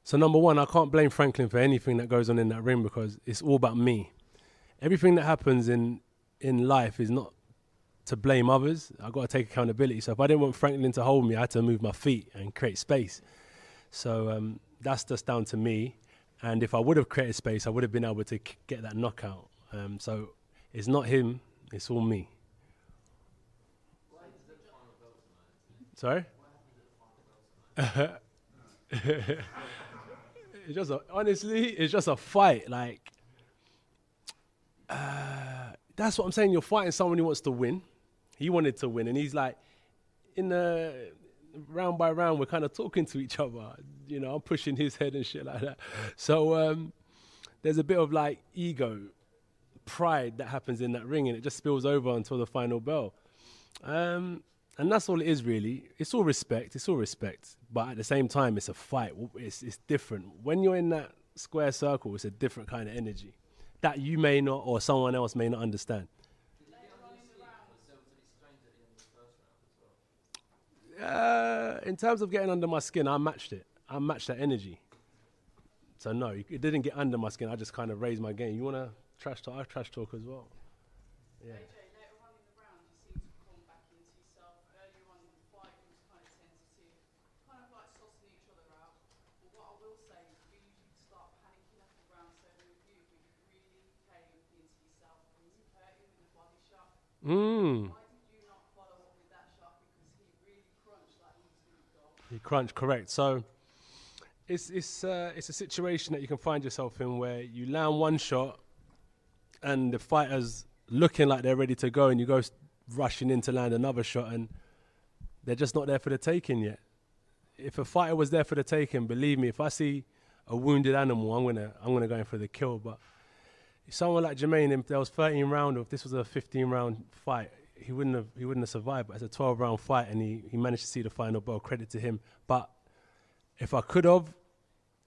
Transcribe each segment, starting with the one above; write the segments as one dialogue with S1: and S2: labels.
S1: So number one, I can't blame Franklin for anything that goes on in that ring because it's all about me. Everything that happens in life is not to blame others. I've got to take accountability. So if I didn't want Franklin to hold me, I had to move my feet and create space. So that's just down to me. And if I would have created space, I would have been able to get that knockout. So it's not him, it's all me. Sorry? Honestly, it's just a fight. Like, that's what I'm saying. You're fighting someone who wants to win. He wanted to win, and he's like, in the round by round, we're kind of talking to each other. You know, I'm pushing his head and shit like that. So there's a bit of like ego, pride that happens in that ring, and it just spills over until the final bell. And that's all it is, really. It's all respect. But at the same time, it's a fight. It's different. When you're in that square circle, it's a different kind of energy that you may not or someone else may not understand. In terms of getting under my skin, I matched it. I matched that energy. So no, it didn't get under my skin. I just kind of raised my game. You want to trash talk? I trash talk as well. Yeah. Why did you not follow up with that shot? Because he really crunched like he was going to go. He crunched, correct. So it's a situation that you can find yourself in where you land one shot and the fighter's looking like they're ready to go and you go rushing in to land another shot and they're just not there for the taking yet. If a fighter was there for the taking, believe me, if I see a wounded animal, I'm gonna go in for the kill. But someone like Jermaine, if there was 13 round or if this was a 15 round fight, he wouldn't have survived. But it's a 12 round fight and he managed to see the final bell. Credit to him. But if I could have,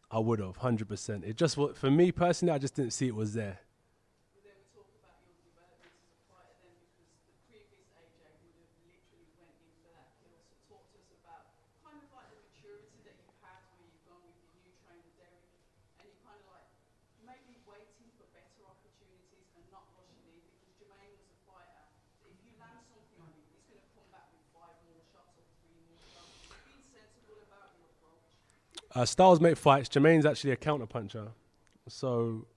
S1: I would have, 100%. It just, for me personally, I just didn't see it was there. Well, then we talk about your development as a fighter then, because the previous AJ would have literally went in for that kill. So talk to us about kind of like the maturity that you've had where you've gone with your new trainer, Derek, and you kind of like maybe waiting for better opportunities and not rushing in, because Jermaine was a fighter. If you land something on him, he's going to come back with 5 more shots or 3 more shots. Being sensible about your approach. Styles make fights. Jermaine's actually a counter puncher. So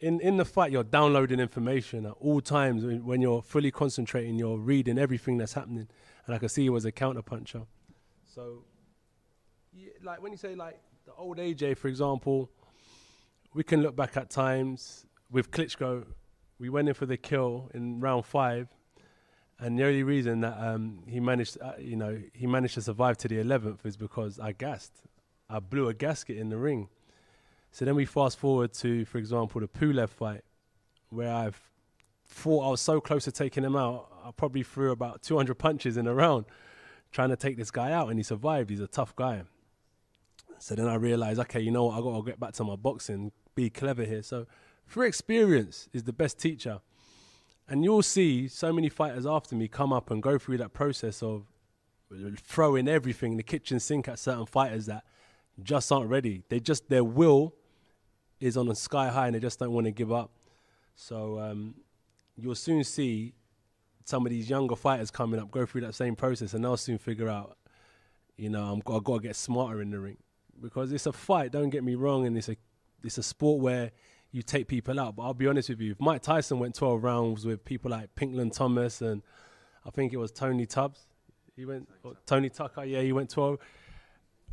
S1: in the fight, you're downloading information at all times. When you're fully concentrating, you're reading everything that's happening. And I can see he was a counter puncher. So, yeah, like when you say like the old AJ, for example, we can look back at times with Klitschko. We went in for the kill in round 5. And the only reason that he managed to survive to the 11th is because I gassed. I blew a gasket in the ring. So then we fast forward to, for example, the Pulev fight, where I thought I was so close to taking him out, I probably threw about 200 punches in a round trying to take this guy out, and he survived. He's a tough guy. So then I realized, okay, you know what, I got to get back to my boxing, be clever here. So through experience is the best teacher. And you'll see so many fighters after me come up and go through that process of throwing everything, the kitchen sink at certain fighters that just aren't ready. Their will is on a sky high and they just don't want to give up. So you'll soon see some of these younger fighters coming up, go through that same process, and they'll soon figure out, I've got to get smarter in the ring. Because it's a fight, don't get me wrong, and it's a sport where you take people out. But I'll be honest with you, if Mike Tyson went 12 rounds with people like Pinkland Thomas and I think it was Tony Tubbs, Tony Tucker, yeah, he went 12.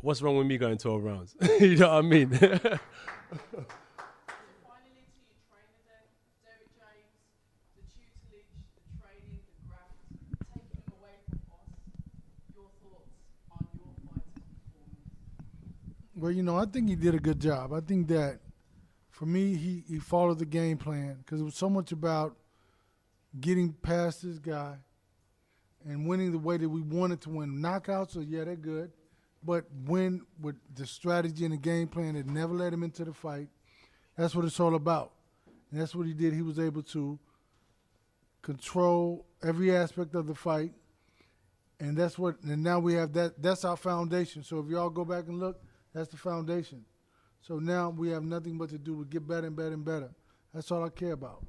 S1: What's wrong with me going 12 rounds? You know what I mean? Finally, to your trainer then, Derek James, the tutelage, the training, the graft, taking him away from us. Your thoughts on your fighter's performance?
S2: Well, I think he did a good job. I think that, for me, he followed the game plan because it was so much about getting past this guy and winning the way that we wanted to win. Knockouts, so yeah, they're good. But win with the strategy and the game plan that never let him into the fight. That's what it's all about. And that's what he did. He was able to control every aspect of the fight. And now we have that. That's our foundation. So if y'all go back and look, that's the foundation. So now we have nothing but to do to get better and better and better. That's all I care about.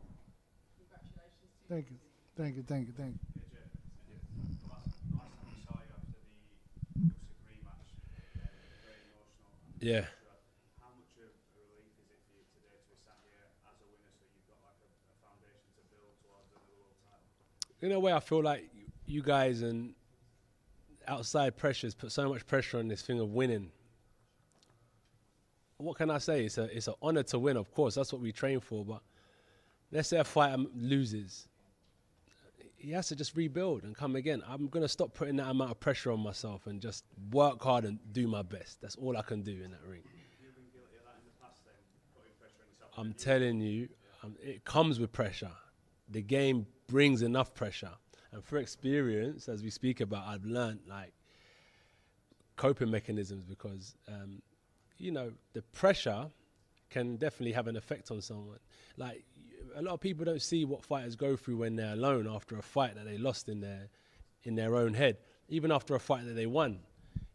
S3: Congratulations to
S2: Thank you. Thank you. Thank you. Thank you.
S4: Last time we saw you after the Usyk rematch, very emotional.
S1: Yeah.
S4: How much of a relief is it for you today to be sat here as a winner, so you've got like a foundation to build towards another world title?
S1: In a way, I feel like you guys and outside pressures put so much pressure on this thing of winning. What can I say? It's an honor to win, of course. That's what we train for. But let's say a fighter loses. He has to just rebuild and come again. I'm going to stop putting that amount of pressure on myself and just work hard and do my best. That's all I can do in that ring.
S4: You've been guilty of that in the past then, putting pressure on yourself.
S1: I'm telling you, it comes with pressure. The game brings enough pressure. And through experience, as we speak about, I've learned like coping mechanisms because, you know, the pressure can definitely have an effect on someone. Like a lot of people don't see what fighters go through when they're alone after a fight that they lost in their own head, even after a fight that they won.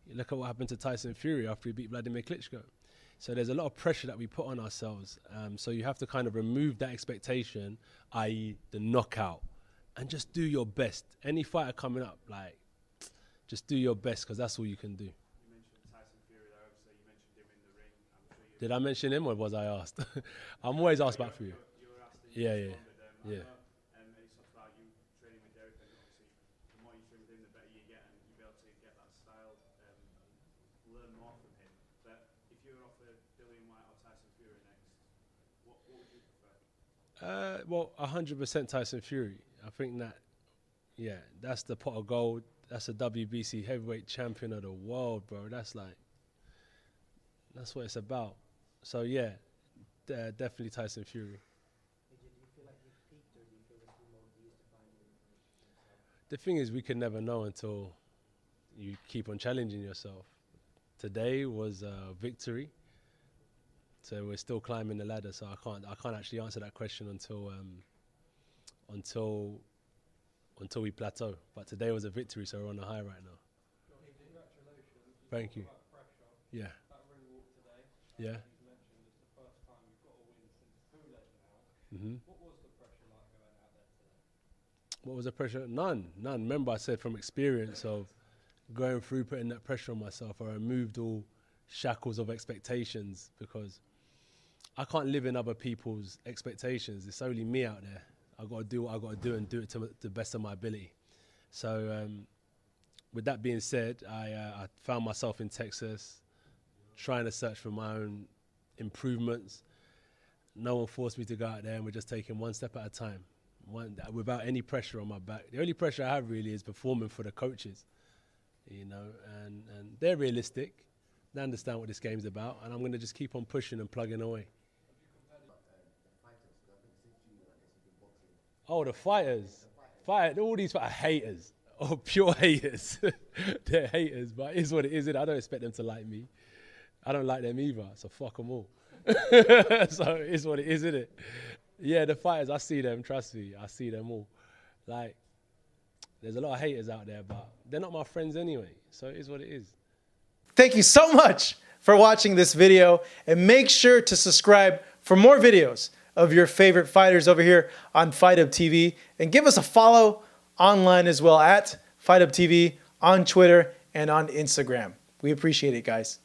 S1: You look at what happened to Tyson Fury after he beat Vladimir Klitschko. So there's a lot of pressure that we put on ourselves. So you have to kind of remove that expectation, i.e. the knockout, and just do your best. Any fighter coming up, like, just do your best because that's all you can do.
S4: You mentioned Tyson Fury there, obviously you mentioned him in the ring. I'm sure
S1: Did I mention him or was I asked? I'm always asked about Fury.
S4: you were asked and
S1: Yeah,
S4: you
S1: yeah,
S4: responded.
S1: yeah.
S4: And he talked about you training with Derek, and obviously the more you train with him, the better you get, and you'll be able to get that style and learn more from him. But if you were offered Dillian White or Tyson Fury next, what would you prefer?
S1: Well, 100% Tyson Fury. I think that, yeah, that's the pot of gold. That's a WBC heavyweight champion of the world, bro. That's what it's about. So, yeah, definitely Tyson Fury.
S5: Do you feel like you've peaked, or do you feel there's more years to find your information?
S1: The thing is, we can never know until you keep on challenging yourself. Today was a victory. So we're still climbing the ladder. So I can't actually answer that question until we plateau. But today was a victory, so we're on a high right now.
S6: Congratulations.
S1: Thank you.
S6: Pressure.
S1: Yeah.
S6: That ring walk today.
S1: Yeah.
S6: You've mentioned it's the first time you've got a win since Pulev now.
S1: Mhm.
S6: What was the pressure like going out there today?
S1: What was the pressure? None. Remember, I said from experience of going through putting that pressure on myself, I removed all shackles of expectations because I can't live in other people's expectations. It's only me out there. I've got to do what I've got to do and do it to the best of my ability. So with that being said, I found myself in Texas trying to search for my own improvements. No one forced me to go out there, and we're just taking one step at a time, without any pressure on my back. The only pressure I have really is performing for the coaches, you know, and they're realistic. They understand what this game's about, and I'm going to just keep on pushing and plugging away. Oh, the fighters. All these fighters are haters. Oh, pure haters. They're haters, but it is what it is. I don't expect them to like me. I don't like them either, so fuck them all. So it is what it is, isn't it? Yeah, the fighters, I see them, trust me. I see them all. Like, there's a lot of haters out there, but they're not my friends anyway, so it is what it is.
S7: Thank you so much for watching this video, and make sure to subscribe for more videos of your favorite fighters over here on Fight Up TV, and give us a follow online as well at Fight Up TV on Twitter and on Instagram. We appreciate it, guys.